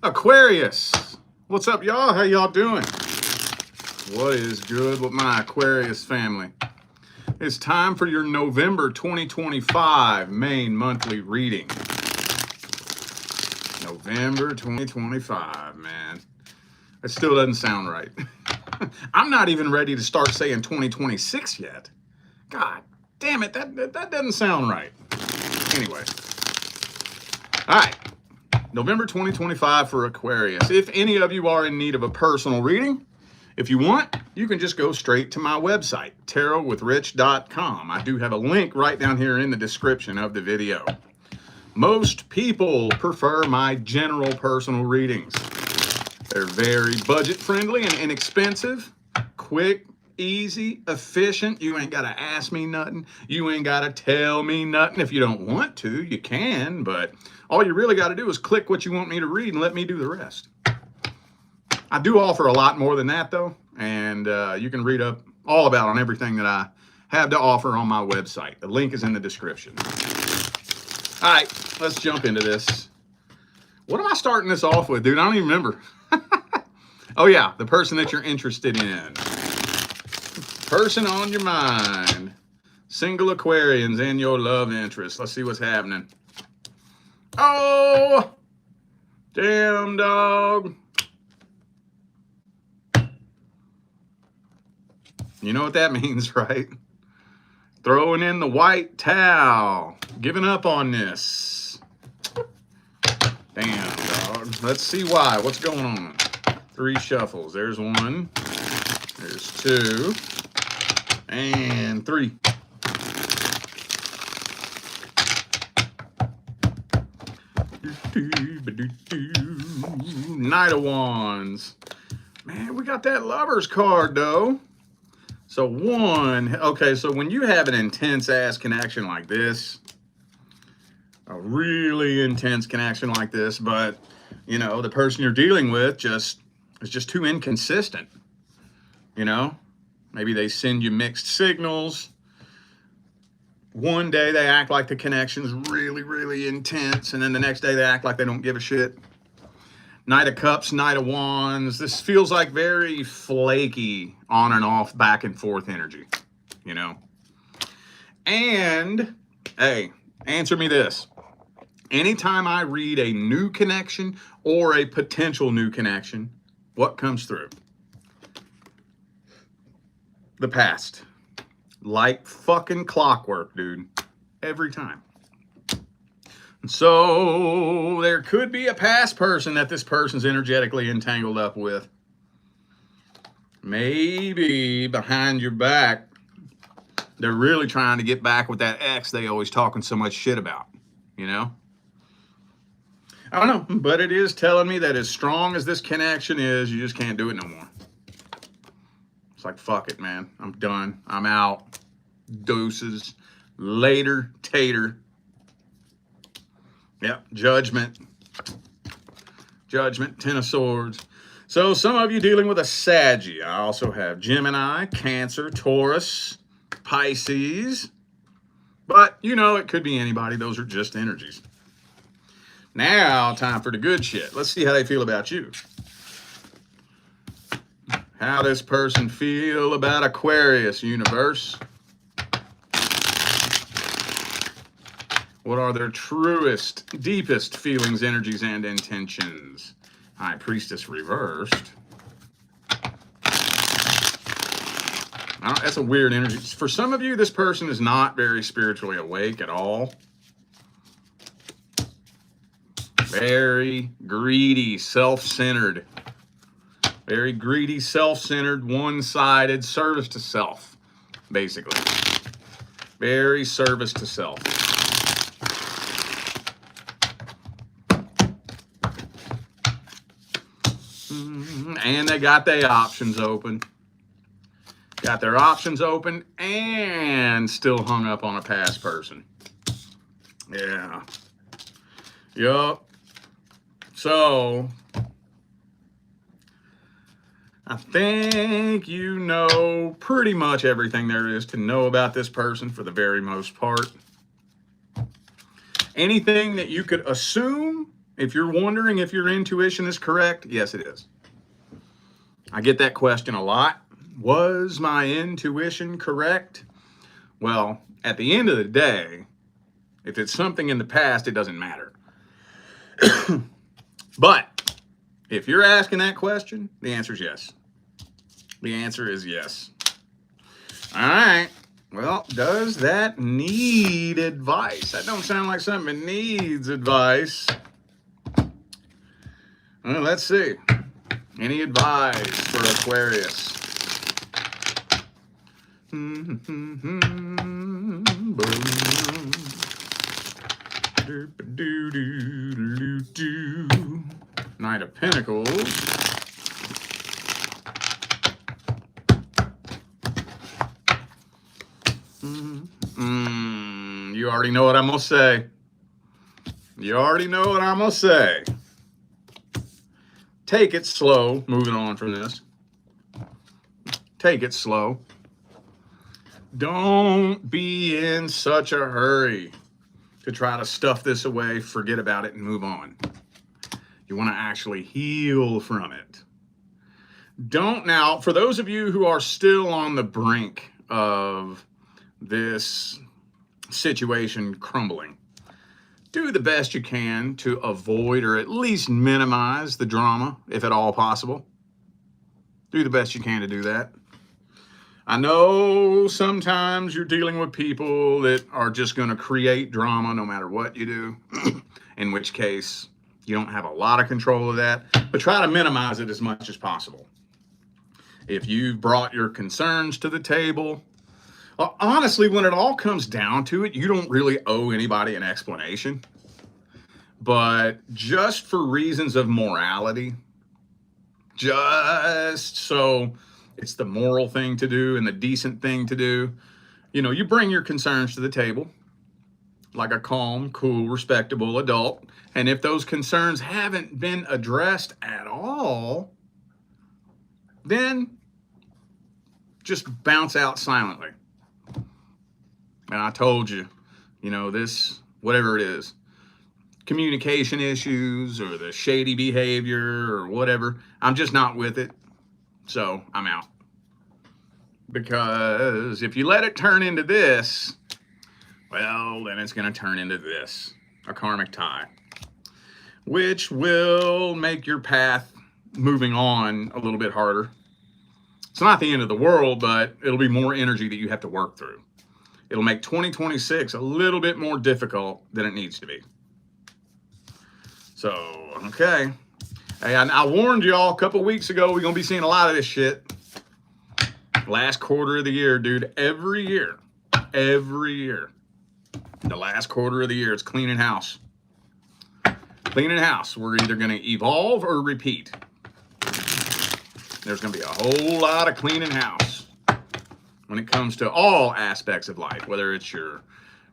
Aquarius, what's up, y'all? How y'all doing? What is good with my Aquarius family? It's time for your November 2025 main monthly reading. November 2025, man. It still doesn't sound right. I'm not even ready to start saying 2026 yet. God damn it, that doesn't sound right. Anyway. All right. November 2025 for Aquarius. If any of you are in need of a personal reading, if you want, you can just go straight to my website, tarotwithrich.com. I do have a link right down here in the description of the video. Most people prefer my general personal readings. They're very budget friendly and inexpensive, quick, easy, efficient. You ain't got to ask me nothing. You ain't got to tell me nothing. If you don't want to, you can, but all you really got to do is click what you want me to read and let me do the rest. I do offer a lot more than that, though, and you can read up all about on everything that I have to offer on my website. The link is in the description. All right, let's jump into this. What am I starting this off with, dude? I don't even remember. Oh, yeah, the person that you're interested in. Person on your mind. Single Aquarians and your love interest. Let's see what's happening. Oh, damn dog. You know what that means, right? Throwing in the white towel. Giving up on this. Damn dog. Let's see why. What's going on? 3 shuffles. There's 1. There's 2. And 3. Knight of Wands. Man, we got that Lovers card, though. So 1. Okay, so when you have an intense-ass connection like this, a really intense connection like this, but, you know, the person you're dealing with is just too inconsistent, you know? Maybe they send you mixed signals. One day they act like the connection's really, really intense, and then the next day they act like they don't give a shit. Knight of Cups, Knight of Wands. This feels like very flaky on and off, back and forth energy, you know? And, hey, answer me this. Anytime I read a new connection or a potential new connection, what comes through? The past. Like fucking clockwork, dude. Every time. So there could be a past person that this person's energetically entangled up with. Maybe behind your back, they're really trying to get back with that ex they always talking so much shit about, you know? I don't know, but it is telling me that as strong as this connection is, you just can't do it no more. It's like, fuck it, man. I'm done. I'm out. Deuces. Later, tater. Yep, Judgment. Judgment, 10 of Swords. So some of you dealing with a Saggy. I also have Gemini, Cancer, Taurus, Pisces. But, you know, it could be anybody. Those are just energies. Now, time for the good shit. Let's see how they feel about you. How this person feel about Aquarius, universe. What are their truest, deepest feelings, energies, and intentions? High Priestess reversed. That's a weird energy. For some of you, this person is not very spiritually awake at all. Very greedy, self-centered. Very greedy, self-centered, one-sided, service to self, basically. Very service to self. And they got their options open. Got their options open and still hung up on a past person. Yeah. Yup. So, I think you know pretty much everything there is to know about this person for the very most part. Anything that you could assume If you're wondering if your intuition is correct, yes, it is. I get that question a lot. Was my intuition correct? Well, at the end of the day, if it's something in the past, it doesn't matter. But if you're asking that question, the answer is yes. The answer is yes. All right. Well, does that need advice? That don't sound like something that needs advice. Well, let's see. Any advice for Aquarius? Knight of Pentacles. You already know what I'm going to say. You already know what I'm going to say. Take it slow. Moving on from this. Take it slow. Don't be in such a hurry to try to stuff this away, forget about it, and move on. You want to actually heal from it. Don't now, for those of you who are still on the brink of this situation crumbling, do the best you can to avoid or at least minimize the drama, if at all possible. Do the best you can to do that. I know sometimes you're dealing with people that are just going to create drama no matter what you do, in which case you don't have a lot of control of that, but try to minimize it as much as possible. If you've brought your concerns to the table, well, honestly, when it all comes down to it, you don't really owe anybody an explanation. But just for reasons of morality, just so it's the moral thing to do and the decent thing to do, you know, you bring your concerns to the table like a calm, cool, respectable adult. And if those concerns haven't been addressed at all, then just bounce out silently. And I told you, you know, this, whatever it is, communication issues or the shady behavior or whatever, I'm just not with it. So I'm out. Because if you let it turn into this, well, then it's going to turn into this, a karmic tie, which will make your path moving on a little bit harder. It's not the end of the world, but it'll be more energy that you have to work through. It'll make 2026 a little bit more difficult than it needs to be. So, okay. Hey, I warned y'all a couple weeks ago, we're going to be seeing a lot of this shit. Last quarter of the year, dude. Every year. The last quarter of the year, it's cleaning house. Cleaning house. We're either going to evolve or repeat. There's going to be a whole lot of cleaning house when it comes to all aspects of life, whether it's your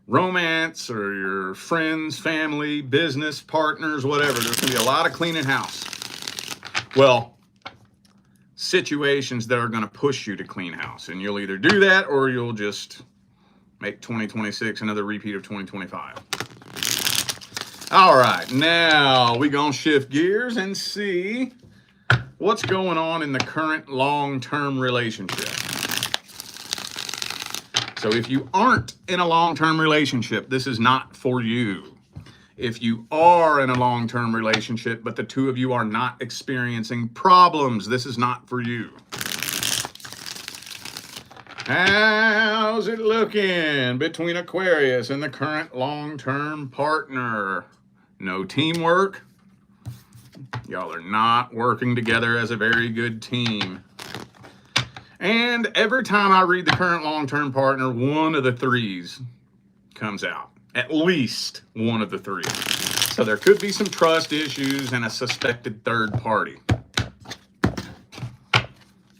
romance or your friends, family, business, partners, whatever. There's going to be a lot of cleaning house. Well, situations that are going to push you to clean house. And you'll either do that or you'll just make 2026 another repeat of 2025. All right, now we're going to shift gears and see what's going on in the current long-term relationship. So if you aren't in a long-term relationship, this is not for you. If you are in a long-term relationship, but the two of you are not experiencing problems, this is not for you. How's it looking between Aquarius and the current long-term partner? No teamwork. Y'all are not working together as a very good team. And every time I read the current long-term partner, one of the threes comes out. At least one of the three. So there could be some trust issues and a suspected third party.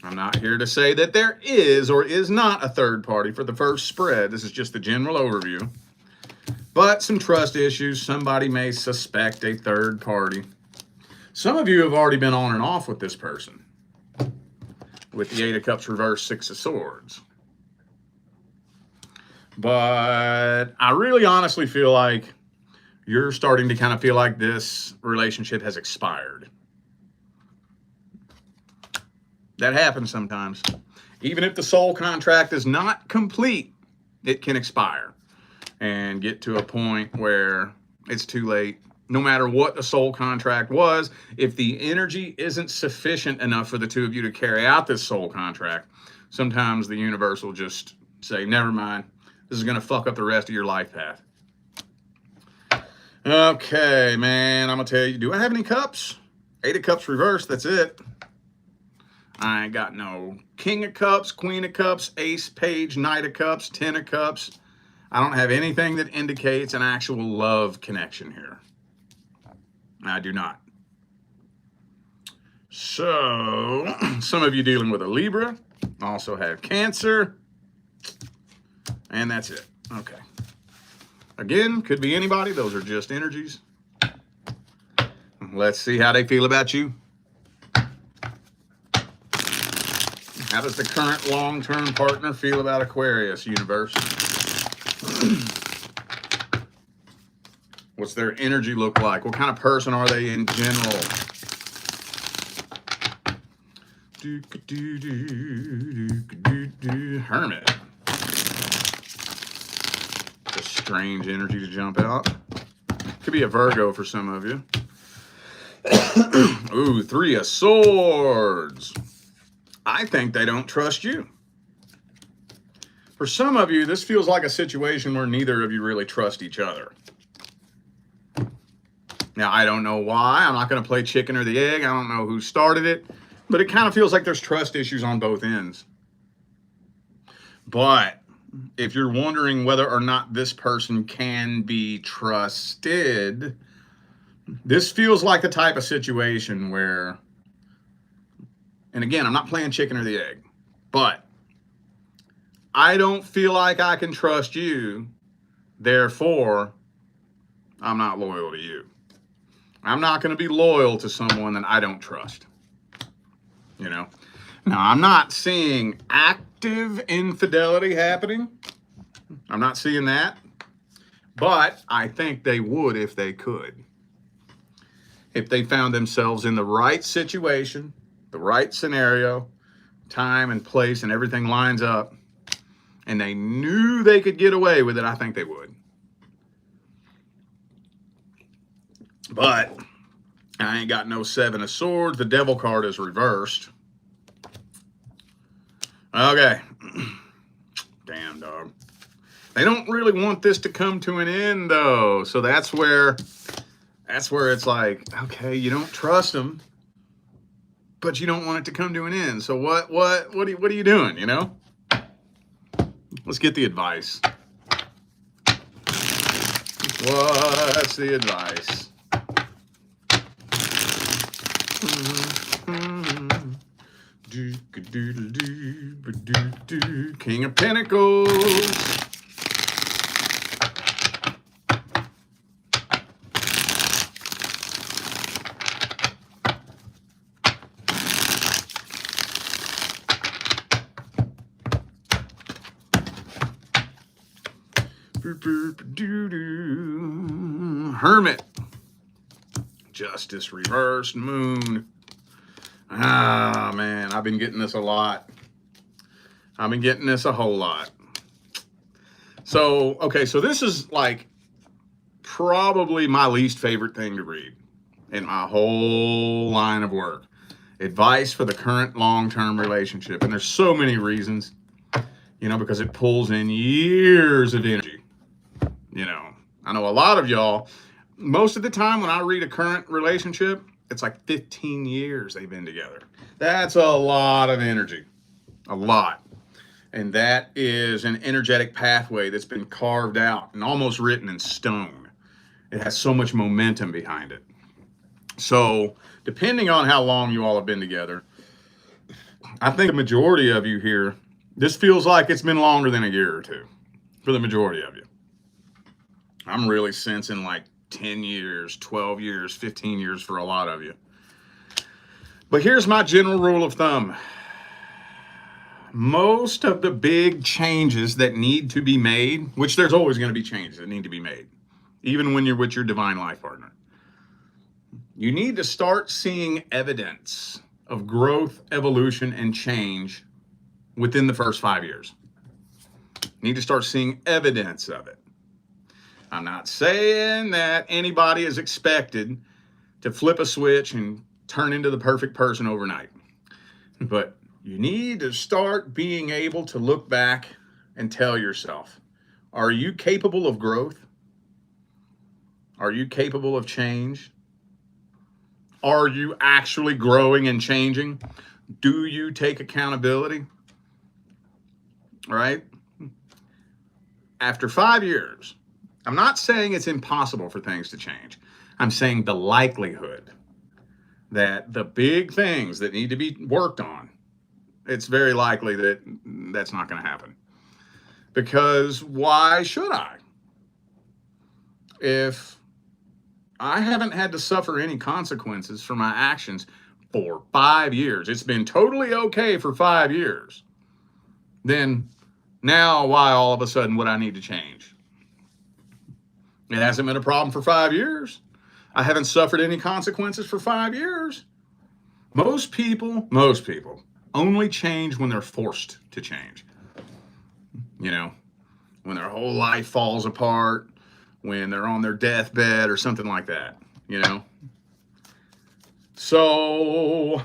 I'm not here to say that there is or is not a third party for the first spread. This is just the general overview. But some trust issues. Somebody may suspect a third party. Some of you have already been on and off with this person. With the 8 of Cups reversed, 6 of Swords. But I really honestly feel like you're starting to kind of feel like this relationship has expired. That happens sometimes. Even if the soul contract is not complete, it can expire and get to a point where it's too late. No matter what the soul contract was, if the energy isn't sufficient enough for the two of you to carry out this soul contract, sometimes the universe will just say, never mind, this is going to fuck up the rest of your life path. Okay, man, I'm going to tell you, do I have any cups? 8 of cups reversed, that's it. I ain't got no king of cups, queen of cups, ace, page, knight of cups, 10 of cups. I don't have anything that indicates an actual love connection here. I do not. So, some of you dealing with a Libra also have Cancer. And that's it. Okay. Again, could be anybody. Those are just energies. Let's see how they feel about you. How does the current long-term partner feel about Aquarius, universe? What's their energy look like? What kind of person are they in general? Hermit. It's a strange energy to jump out. Could be a Virgo for some of you. Ooh, 3 of Swords. I think they don't trust you. For some of you, this feels like a situation where neither of you really trust each other. Now, I don't know why. I'm not going to play chicken or the egg. I don't know who started it. But it kind of feels like there's trust issues on both ends. But if you're wondering whether or not this person can be trusted, this feels like the type of situation where, and again, I'm not playing chicken or the egg, but I don't feel like I can trust you. Therefore, I'm not loyal to you. I'm not going to be loyal to someone that I don't trust. You know? Now, I'm not seeing active infidelity happening. I'm not seeing that. But I think they would if they could. If they found themselves in the right situation, the right scenario, time and place, and everything lines up, and they knew they could get away with it, I think they would. But I ain't got no 7 of Swords. The Devil card is reversed. Okay. Damn, dog. They don't really want this to come to an end, though. So that's where it's like, okay, you don't trust them, but you don't want it to come to an end. So what are you doing, you know? Let's get the advice. What's the advice? King of Pentacles. Hermit. Justice reversed. Moon. Ah, man, I've been getting this a lot. I've been getting this a whole lot. So, okay, so this is like probably my least favorite thing to read in my whole line of work. Advice for the current long-term relationship. And there's so many reasons, you know, because it pulls in years of energy. You know, I know a lot of y'all, most of the time when I read a current relationship, it's like 15 years they've been together. That's a lot of energy. A lot. And that is an energetic pathway that's been carved out and almost written in stone. It has so much momentum behind it. So, depending on how long you all have been together, I think the majority of you here, this feels like it's been longer than a year or two for the majority of you. I'm really sensing like 10 years, 12 years, 15 years for a lot of you. But here's my general rule of thumb. Most of the big changes that need to be made, which there's always going to be changes that need to be made. even when you're with your divine life partner. You need to start seeing evidence of growth, evolution, and change within the first 5 years. You need to start seeing evidence of it. I'm not saying that anybody is expected to flip a switch and turn into the perfect person overnight. But you need to start being able to look back and tell yourself, are you capable of growth? Are you capable of change? Are you actually growing and changing? Do you take accountability? All right? After 5 years, I'm not saying it's impossible for things to change. I'm saying the likelihood that the big things that need to be worked on, it's very likely that that's not going to happen. Because why should I? If I haven't had to suffer any consequences for my actions for 5 years, it's been totally okay for 5 years, then now why all of a sudden would I need to change? It hasn't been a problem for 5 years. I haven't suffered any consequences for 5 years. Most people only change when they're forced to change. You know, when their whole life falls apart, when they're on their deathbed or something like that, you know. So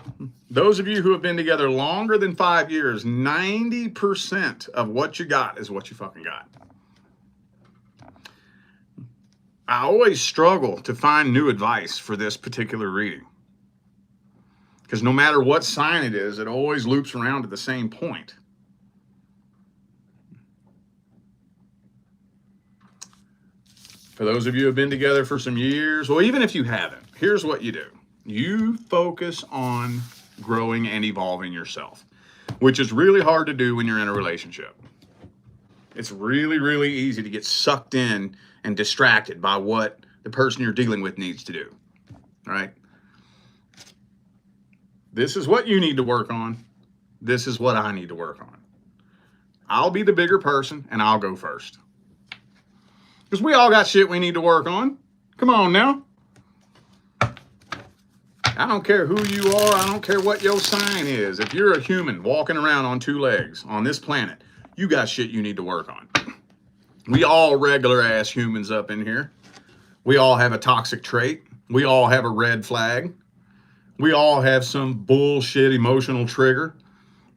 those of you who have been together longer than 5 years, 90% of what you got is what you fucking got. I always struggle to find new advice for this particular reading. Because no matter what sign it is, it always loops around to the same point. For those of you who have been together for some years, well, even if you haven't, here's what you do. You focus on growing and evolving yourself, which is really hard to do when you're in a relationship. It's really, really easy to get sucked in and distracted by what the person you're dealing with needs to do, right? This is what you need to work on. This is what I need to work on. I'll be the bigger person and I'll go first. Because we all got shit we need to work on. Come on now. I don't care who you are. I don't care what your sign is. If you're a human walking around on 2 legs on this planet, you got shit you need to work on. We all regular ass humans up in here. We all have a toxic trait. We all have a red flag. We all have some bullshit emotional trigger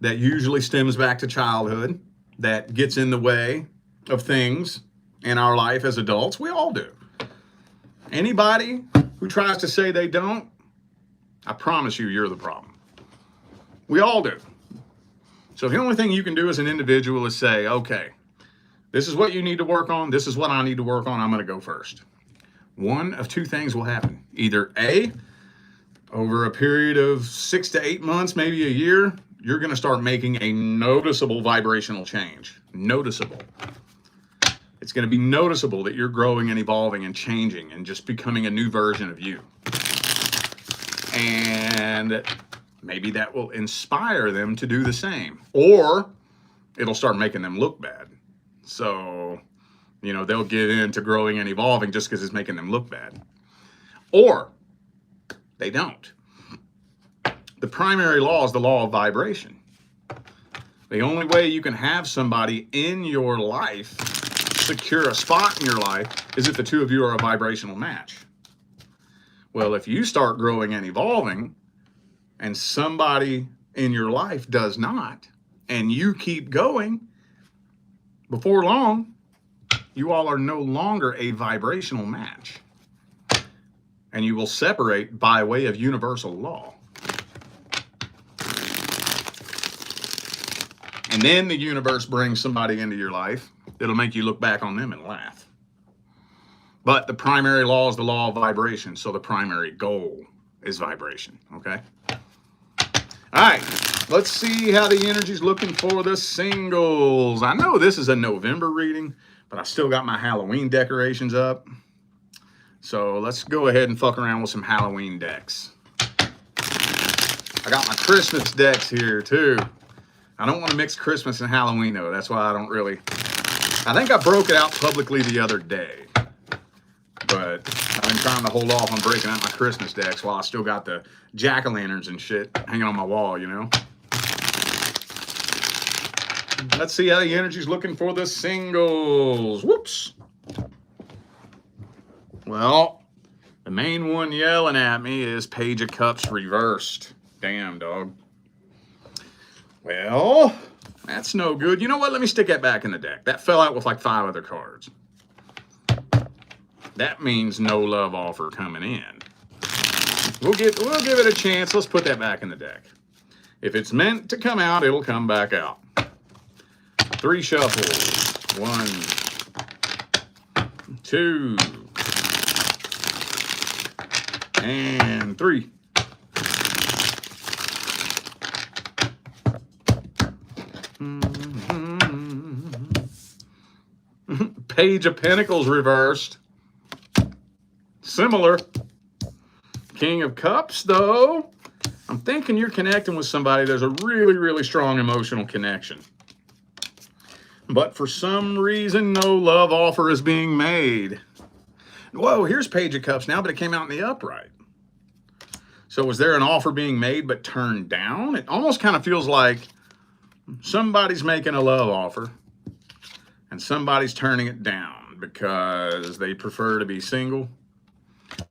that usually stems back to childhood that gets in the way of things in our life as adults. We all do. Anybody who tries to say they don't, I promise you, you're the problem. We all do. So the only thing you can do as an individual is say, okay, this is what you need to work on. This is what I need to work on. I'm going to go first. One of 2 things will happen. Either A, over a period of 6 to 8 months, maybe a year, you're going to start making a noticeable vibrational change. Noticeable. It's going to be noticeable that you're growing and evolving and changing and just becoming a new version of you. And maybe that will inspire them to do the same. Or it'll start making them look bad. So, you know, they'll get into growing and evolving just because it's making them look bad. Or they don't. The primary law is the law of vibration. The only way you can have somebody in your life secure a spot in your life is if the 2 of you are a vibrational match. Well, if you start growing and evolving and somebody in your life does not, and you keep going, before long, you all are no longer a vibrational match. And you will separate by way of universal law. And then the universe brings somebody into your life that'll make you look back on them and laugh. But the primary law is the law of vibration. So the primary goal is vibration. Okay? All right. Let's see how the energy's looking for the singles. I know this is a November reading, but I still got my Halloween decorations up. So let's go ahead and fuck around with some Halloween decks. I got my Christmas decks here too. I don't want to mix Christmas and Halloween though. That's why I don't really... I think I broke it out publicly the other day. been trying to hold off on breaking out my Christmas decks while I still got the jack-o'-lanterns and shit hanging on my wall, you know? Let's see how the energy's looking for the singles. Whoops. Well, the main one yelling at me is Page of Cups reversed. Damn, dog. Well, that's no good. You know what? Let me stick that back in the deck. That fell out with like 5 other cards. That means no love offer coming in. We'll give it a chance. Let's put that back in the deck. If it's meant to come out, it'll come back out. 3 shuffles. 1, 2, and 3. Page of Pentacles reversed. Similar. King of Cups, though. I'm thinking you're connecting with somebody. There's a really, really strong emotional connection. But for some reason, no love offer is being made. Whoa, here's Page of Cups now, but it came out in the upright. So was there an offer being made but turned down? It almost kind of feels like somebody's making a love offer and somebody's turning it down because they prefer to be single.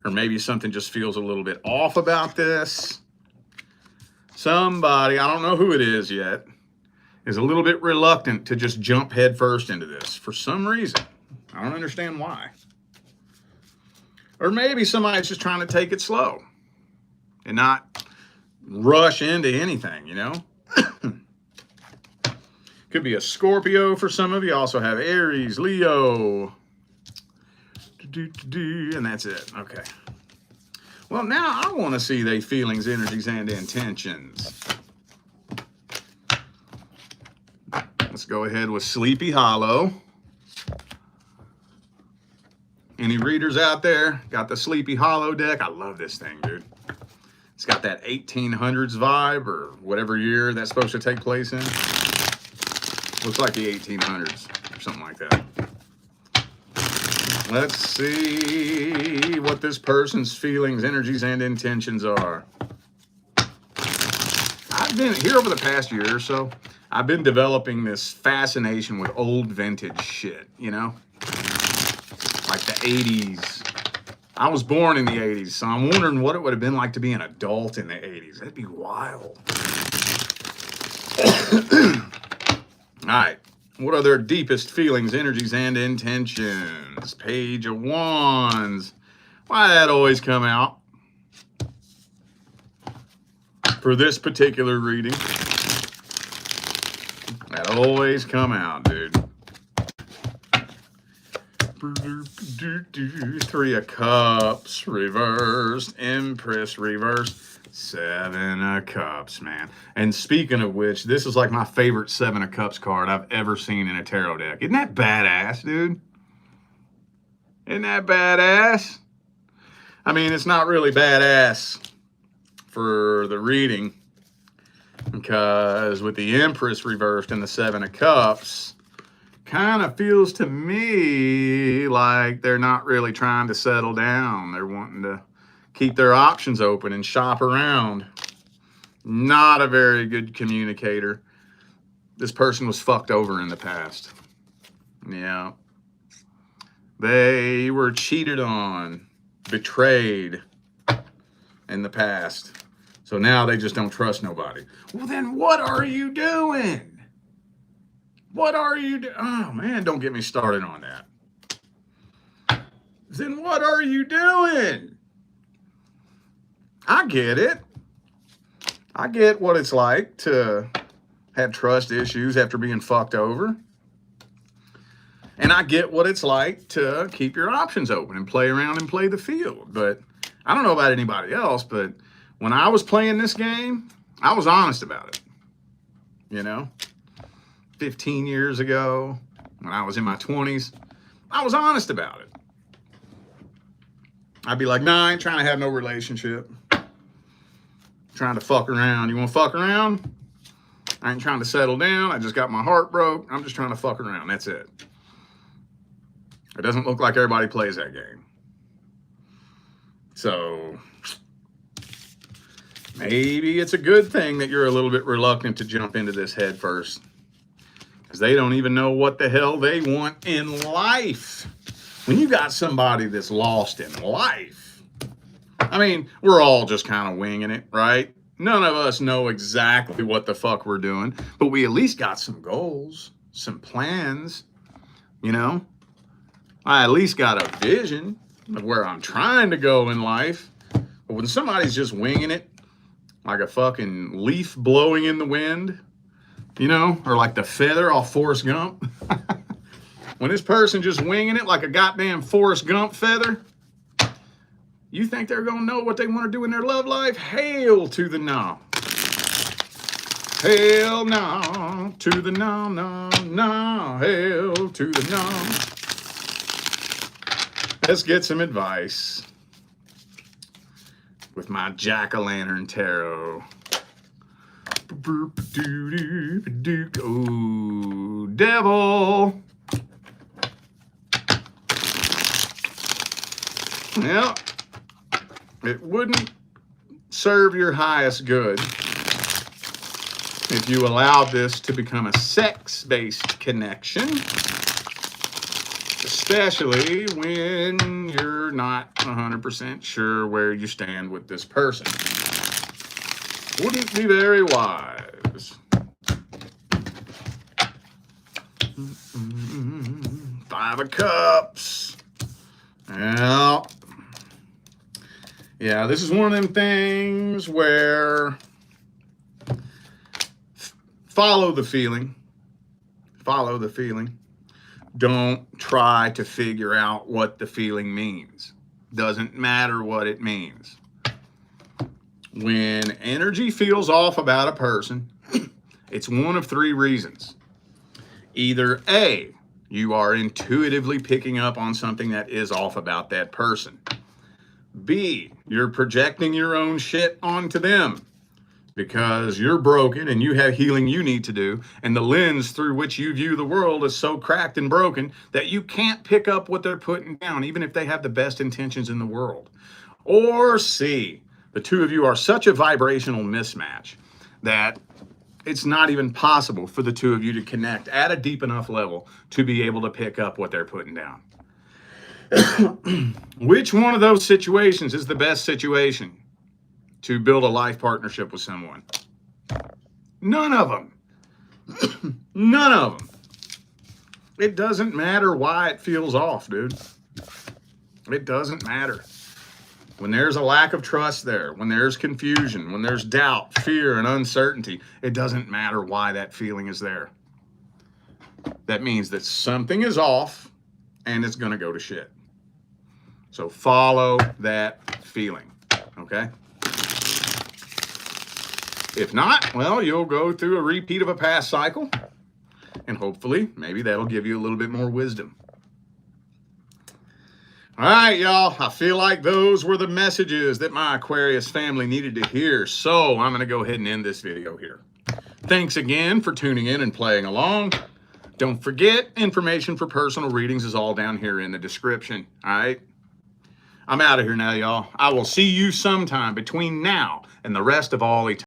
Or maybe something just feels a little bit off about this. Somebody, I don't know who it is yet, is a little bit reluctant to just jump headfirst into this for some reason. I don't understand why. Or maybe somebody's just trying to take it slow and not rush into anything, you know? Could be a Scorpio for some of you. Also have Aries, Leo. And that's it. Okay. Well, now I want to see their feelings, energies, and intentions. Let's go ahead with Sleepy Hollow. Any readers out there got the Sleepy Hollow deck? I love this thing, dude. It's got that 1800s vibe, or whatever year that's supposed to take place in. Looks like the 1800s or something like that. Let's see what this person's feelings, energies, and intentions are. I've been here over the past year or so. I've been developing this fascination with old vintage shit, you know? Like the 80s. I was born in the 80s, so I'm wondering what it would have been like to be an adult in the 80s. That'd be wild. All right. What are their deepest feelings, energies, and intentions? Page of Wands. Why that always come out? For this particular reading. That always come out, dude. 3 of Cups reversed. Empress reversed. 7 of Cups, man. And speaking of which, this is like my favorite 7 of Cups card I've ever seen in a tarot deck. Isn't that badass, dude? Isn't that badass? I mean, it's not really badass for the reading, because with the Empress reversed and the 7 of Cups, kind of feels to me like they're not really trying to settle down. They're wanting to keep their options open and shop around. Not a very good communicator. This person was fucked over in the past. Yeah. They were cheated on, betrayed in the past. So now they just don't trust nobody. Well, then what are you doing? What are you doing? Oh, man, don't get me started on that. Then what are you doing? I get it. I get what it's like to have trust issues after being fucked over. And I get what it's like to keep your options open and play around and play the field. But I don't know about anybody else, but when I was playing this game, I was honest about it. You know, 15 years ago, when I was in my 20s, I was honest about it. I'd be like, nah, I ain't trying to have no relationship. Trying to fuck around. You want to fuck around? I ain't trying to settle down. I just got my heart broke. I'm just trying to fuck around. That's it. It doesn't look like everybody plays that game. So maybe it's a good thing that you're a little bit reluctant to jump into this head first, because they don't even know what the hell they want in life. When you got somebody that's lost in life, I mean, we're all just kind of winging it, right? None of us know exactly what the fuck we're doing, but we at least got some goals, some plans, you know? I at least got a vision of where I'm trying to go in life. But when somebody's just winging it, like a fucking leaf blowing in the wind, you know, or like the feather off Forrest Gump. When this person just winging it like a goddamn Forrest Gump feather, you think they're gonna know what they want to do in their love life? Hail to the no. Hail no to the no, no, no. Hail to the no. Let's get some advice with my jack-o'-lantern tarot. Oh, devil. Well, it wouldn't serve your highest good if you allowed this to become a sex-based connection, especially when you're not 100% sure where you stand with this person. Wouldn't be very wise. Five of Cups. Well, yeah, this is one of them things where follow the feeling. Follow the feeling. Don't try to figure out what the feeling means. Doesn't matter what it means. When energy feels off about a person, it's one of three reasons. Either A, you are intuitively picking up on something that is off about that person. B, you're projecting your own shit onto them because you're broken and you have healing you need to do, and the lens through which you view the world is so cracked and broken that you can't pick up what they're putting down, even if they have the best intentions in the world. Or C, the two of you are such a vibrational mismatch that it's not even possible for the two of you to connect at a deep enough level to be able to pick up what they're putting down. Which one of those situations is the best situation to build a life partnership with someone? None of them. None of them. It doesn't matter why it feels off, dude. It doesn't matter. When there's a lack of trust there, when there's confusion, when there's doubt, fear, and uncertainty, it doesn't matter why that feeling is there. That means that something is off and it's going to go to shit. So follow that feeling, okay? If not, well, you'll go through a repeat of a past cycle, and hopefully, maybe that'll give you a little bit more wisdom. All right, y'all, I feel like those were the messages that my Aquarius family needed to hear, so I'm going to go ahead and end this video here. Thanks again for tuning in and playing along. Don't forget, information for personal readings is all down here in the description, all right? I'm out of here now, y'all. I will see you sometime between now and the rest of all eternity.